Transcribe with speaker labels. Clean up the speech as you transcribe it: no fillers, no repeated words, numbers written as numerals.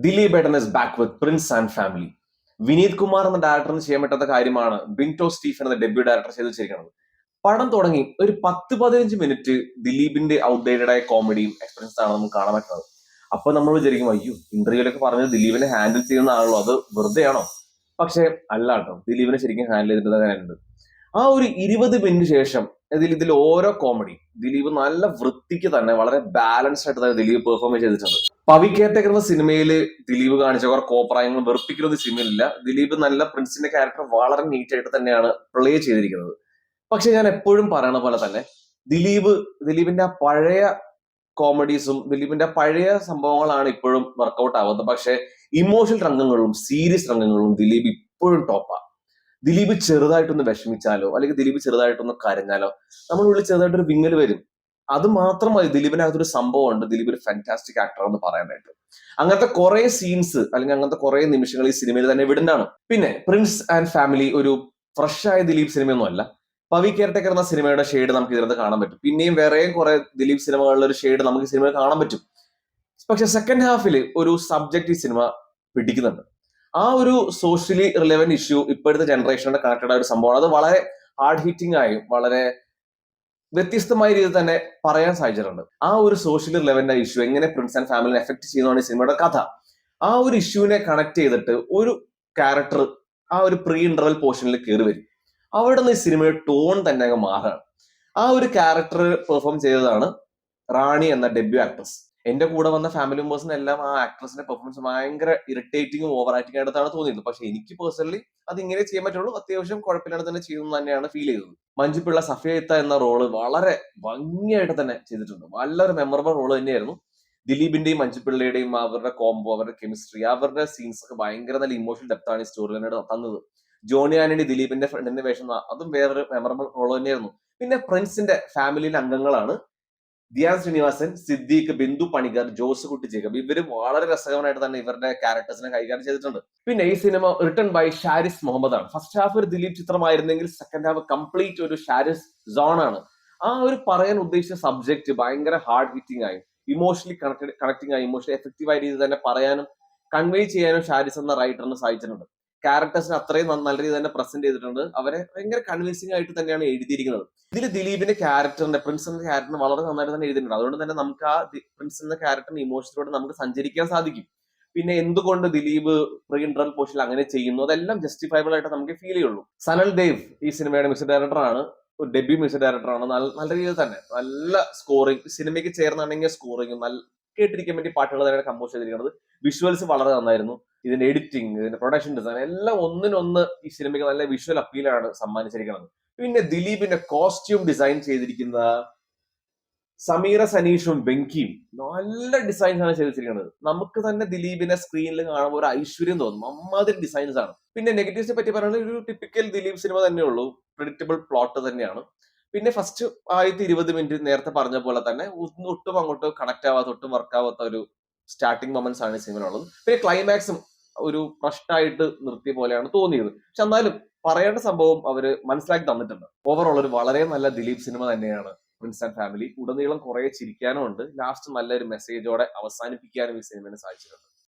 Speaker 1: ദിലീപ് ഏട്ടൻ is back with Prince and family. Vineeth Kumar എന്ന ഡയറക്ടറിന് ചെയ്യാൻ പറ്റാത്ത കാര്യമാണ് ബിൻറ്റോ സ്റ്റീഫൻ എന്ന ഡെബ്യൂ ഡയറക്ടർ ചെയ്ത് വെച്ചിരിക്കുന്നത്. പടം തുടങ്ങി ഒരു 10-15 മിനിറ്റ് ദിലീപിന്റെ ഔട്ട്ഡേറ്റഡ് ആയ കോമഡിയും എക്സ്പ്രഷൻസ് ആണ് നമുക്ക് കാണാൻ പറ്റുന്നത്. അപ്പൊ നമ്മൾ വിചാരിക്കും, അയ്യോ, ഇന്റർവ്യൂലൊക്കെ പറഞ്ഞത് ദിലീപിനെ ഹാൻഡിൽ ചെയ്യുന്ന ആണല്ലോ, അത് വെറുതെ ആണോ? പക്ഷെ അല്ല കേട്ടോ, ദിലീപിനെ ശരിക്കും ഹാൻഡിൽ ചെയ്തിട്ടുണ്ട്. ആ ഒരു 20 മിനിറ്റ് ശേഷം ഇതിൽ ഓരോ കോമഡി ദിലീപ് നല്ല വൃത്തിക്ക് തന്നെ വളരെ ബാലൻസ്ഡ് ആയിട്ട് തന്നെ ദിലീപ് പെർഫോം ചെയ്തിട്ടുണ്ട്. പവി കെയർടേക്കർ എന്ന സിനിമയിൽ ദിലീപ് കാണിച്ച കുറെ കോപ്രായങ്ങൾ വെറുപ്പിക്കുന്ന സിനിമയിലില്ല. ദിലീപ് നല്ല പ്രിൻസിന്റെ ക്യാരക്ടർ വളരെ നീറ്റ് ആയിട്ട് തന്നെയാണ് പ്ലേ ചെയ്തിരിക്കുന്നത്. പക്ഷെ ഞാൻ എപ്പോഴും പറയണ പോലെ തന്നെ ദിലീപിന്റെ ആ പഴയ കോമഡീസും ദിലീപിന്റെ ആ പഴയ സംഭവങ്ങളാണ് ഇപ്പോഴും വർക്കൗട്ട് ആവുന്നത്. പക്ഷെ ഇമോഷണൽ രംഗങ്ങളും സീരിയസ് രംഗങ്ങളും ദിലീപ് ഇപ്പോഴും ടോപ്പാ. ദിലീപ് ചെറുതായിട്ടൊന്ന് വിഷമിച്ചാലോ അല്ലെങ്കിൽ ദിലീപ് ചെറുതായിട്ടൊന്ന് കരഞ്ഞാലോ നമ്മുടെ ഉള്ളിൽ ചെറുതായിട്ടൊരു വിങ്ങൽ വരും. അത് മാത്രം മതി ദിലീപിനകത്തൊരു സംഭവം ഉണ്ട്, ദിലീപ് ഒരു ഫാന്റാസ്റ്റിക് ആക്ടർ എന്ന് പറയാനായിട്ട്. അങ്ങനത്തെ കുറെ സീൻസ് അല്ലെങ്കിൽ അങ്ങനത്തെ കുറെ നിമിഷങ്ങൾ ഈ സിനിമയിൽ തന്നെ വിടുന്നതാണ്. പിന്നെ പ്രിൻസ് ആൻഡ് ഫാമിലി ഒരു ഫ്രഷ് ആയ ദിലീപ് സിനിമയൊന്നും അല്ല. പവി കെയർടേക്കർ എന്ന സിനിമയുടെ ഷെയ്ഡ് നമുക്ക് ഇതിനകത്ത് കാണാൻ പറ്റും. പിന്നെയും വേറെയും കുറെ ദിലീപ് സിനിമകളിലെ ഒരു ഷെയ്ഡ് നമുക്ക് ഈ സിനിമയിൽ കാണാൻ പറ്റും. പക്ഷെ സെക്കൻഡ് ഹാഫിൽ ഒരു സബ്ജക്ട് ഈ സിനിമ പിടിക്കുന്നുണ്ട്. ആ ഒരു സോഷ്യലി റിലവന്റ് ഇഷ്യൂ ഇപ്പോഴത്തെ ജനറേഷനോട് കണക്റ്റഡ് ആയ ഒരു സംഭവമാണ്. അത് വളരെ ഹാർഡ് ഹിറ്റിംഗ് ആയും വളരെ വ്യത്യസ്തമായ രീതിയിൽ തന്നെ പറയാൻ സാധിച്ചിട്ടുണ്ട്. ആ ഒരു സോഷ്യലി റിലവന്റ് ആയ ഇഷ്യൂ എങ്ങനെ പ്രിൻസ് ആൻഡ് ഫാമിലിനെ എഫക്ട് ചെയ്യുന്നതാണ് ഈ സിനിമയുടെ കഥ. ആ ഒരു ഇഷ്യൂവിനെ കണക്ട് ചെയ്തിട്ട് ഒരു ക്യാരക്ടർ ആ ഒരു പ്രീ ഇന്റർവൽ പോർഷനിൽ കയറി വരും. അവിടെ നിന്ന് ഈ സിനിമയുടെ ടോൺ തന്നെ അങ്ങ് മാറുകയാണ്. ആ ഒരു ക്യാരക്ടർ പെർഫോം ചെയ്തതാണ് റാണി എന്ന ഡെബ്യൂ ആക്ട്രസ്. എന്റെ കൂടെ വന്ന ഫാമിലി മെമ്പേഴ്സിന് എല്ലാം ആ ആക്ട്രസിന്റെ പെർഫോമൻസ് ഭയങ്കര ഇറിറ്റേറ്റിംഗും ഓവർ ആക്ടിംഗ് ആയിട്ടാണ് തോന്നിയത്. പക്ഷെ എനിക്ക് പേഴ്സണലി അത് ഇങ്ങനെ ചെയ്യാൻ പറ്റുള്ളൂ, അത്യാവശ്യം കുഴപ്പമില്ലാതെ തന്നെ ചെയ്യുന്നു തന്നെയാണ് ഫീൽ ചെയ്തത്. മഞ്ജുപിള്ള സഫിയത്ത എന്ന റോള് വളരെ ഭംഗിയായിട്ട് തന്നെ ചെയ്തിട്ടുണ്ട്. നല്ലൊരു മെമ്മറബിൾ റോള് തന്നെയായിരുന്നു. ദിലീപിന്റെയും മഞ്ജുപിള്ളയുടെയും അവരുടെ കോംബോ, അവരുടെ കെമിസ്ട്രി, അവരുടെ സീൻസ് ഒക്കെ ഭയങ്കര നല്ല ഇമോഷണൽ ഡെപ്ത് ആണ് ഈ സ്റ്റോറി ലൈനോട് തന്നത്. ജോണി ആന്റണി ദിലീപിന്റെ ഫ്രണ്ടിന്റെ വേഷം, അതും വേറൊരു മെമ്മറബിൾ റോള് തന്നെയായിരുന്നു. പിന്നെ പ്രിൻസിന്റെ ഫാമിലിയിലെ അംഗങ്ങളാണ് ധ്യാൻ ശ്രീനിവാസൻ, സിദ്ദീഖ്, ബിന്ദു പണിക്കർ, ജോസ് കുട്ടി ജേക്കബ്. ഇവര് വളരെ രസകരമായിട്ട് തന്നെ ഇവരുടെ ക്യാരക്ടേഴ്സിനെ കൈകാര്യം ചെയ്തിട്ടുണ്ട്. പിന്നെ ഈ cinema written by Sharis Muhammad ആണ്. ഫസ്റ്റ് ഹാഫ് ഒരു ദിലീപ് ചിത്രമായിരുന്നെങ്കിൽ സെക്കൻഡ് ഹാഫ് കംപ്ലീറ്റ് ഒരു ഷാരിസ് സോൺ ആണ്. ആ ഒരു പറയാൻ ഉദ്ദേശിച്ച സബ്ജക്ട് ഭയങ്കര ഹാർഡ് ഹിറ്റിംഗ് ആയി, ഇമോഷണലി കണക്ടിങ് ആയി, ഇമോഷണലി എഫക്റ്റീവ് ആയ രീതിയിൽ തന്നെ പറയാനും കൺവേ ചെയ്യാനും ഷാരിസ് എന്ന റൈറ്ററിന് സാധിച്ചിട്ടുണ്ട്. ക്യാരക്ടേഴ്സിനെ അത്രയും നല്ല രീതിയിൽ തന്നെ പ്രസന്റ് ചെയ്തിട്ടുണ്ട്. അവരെ ഭയങ്കര കൺവിൻസിംഗ് ആയിട്ട് തന്നെയാണ് എഴുതിയിരിക്കുന്നത്. ഇതിൽ ദിലീപിന്റെ ക്യാരക്ടറിന്റെ, പ്രിൻസ് എന്ന ക്യാരക്ടറിന് വളരെ നന്നായിട്ട് തന്നെ എഴുതിയിട്ടുണ്ട്. അതുകൊണ്ട് തന്നെ നമുക്ക് ആ പ്രിൻസ് എന്ന ക്യാരക്ടറിന്റെ ഇമോഷനിലൂടെ നമുക്ക് സഞ്ചരിക്കാൻ സാധിക്കും. പിന്നെ എന്തുകൊണ്ട് ദിലീപ് പ്രീ ഇന്റർവൽ പോർഷനിൽ അങ്ങനെ ചെയ്യുന്നു, അതെല്ലാം ജസ്റ്റിഫയബിൾ ആയിട്ട് നമുക്ക് ഫീൽ ചെയ്യുള്ളൂ. സനൽ ദേവ് ഈ സിനിമയുടെ മ്യൂസിക് ഡയറക്ടറാണ്, ഒരു ഡെബ്യൂ മ്യൂസിക് ഡയറക്ടറാണ്. നല്ല രീതിയിൽ തന്നെ നല്ല സ്കോറിംഗ്, സിനിമയ്ക്ക് ചേർന്നാണെങ്കിൽ സ്കോറിംഗ്, നല്ല കേട്ടിരിക്കാൻ വേണ്ടി പാട്ടുകൾ തന്നെയാണ് കമ്പോസ് ചെയ്തിരിക്കുന്നത്. വിഷ്വൽസ് വളരെ നന്നായിരുന്നു. ഇതിന്റെ എഡിറ്റിംഗ്, ഇതിന്റെ പ്രൊഡക്ഷൻ ഡിസൈൻ എല്ലാം ഒന്നിനൊന്ന് ഈ സിനിമയ്ക്ക് നല്ല വിഷ്വൽ അപ്പീലാണ് സമ്മാനിച്ചിരിക്കുന്നത്. പിന്നെ ദിലീപിന്റെ കോസ്റ്റ്യൂം ഡിസൈൻ ചെയ്തിരിക്കുന്ന സമീറ സനീഷും വെങ്കിയും നല്ല ഡിസൈൻസ് ആണ് ചെയ്തിരിക്കുന്നത്. നമുക്ക് തന്നെ ദിലീപിനെ സ്ക്രീനിൽ കാണുമ്പോൾ ഒരു ഐശ്വര്യം തോന്നും. അമ്മാതിരി ഡിസൈൻസ് ആണ്. പിന്നെ നെഗറ്റീവ്സിനെ പറ്റി പറയുന്നത് ഒരു ടിപ്പിക്കൽ ദിലീപ് സിനിമ തന്നെയുള്ളൂ. പ്രിഡിക്റ്റബിൾ പ്ലോട്ട് തന്നെയാണ്. പിന്നെ ഫസ്റ്റ് 20 മിനിറ്റ് നേരത്തെ പറഞ്ഞ പോലെ തന്നെ ഒട്ടും അങ്ങോട്ട് കണക്ട് ആവാത്ത, ഒട്ടും വർക്ക് ആവാത്ത ഒരു സ്റ്റാർട്ടിംഗ് മൊമെന്റ്സ് ആണ് ഈ സിനിമയിലുള്ളത്. പിന്നെ ക്ലൈമാക്സും ഒരു പ്രശ്നമായിട്ട് നിർത്തിയ പോലെയാണ് തോന്നിയത്. പക്ഷെ എന്നാലും പറയേണ്ട സംഭവം അവര് മനസ്സിലാക്കി തന്നിട്ടുണ്ട്. ഓവറോൾ ഒരു വളരെ നല്ല ദിലീപ് സിനിമ തന്നെയാണ് പ്രിൻസ് ആൻഡ് ഫാമിലി. ഉടനീളം കുറെ ചിരിക്കാനും ഉണ്ട്. ലാസ്റ്റ് നല്ലൊരു മെസ്സേജോടെ അവസാനിപ്പിക്കാനും ഈ സിനിമയെ സാധിച്ചിട്ടുണ്ട്.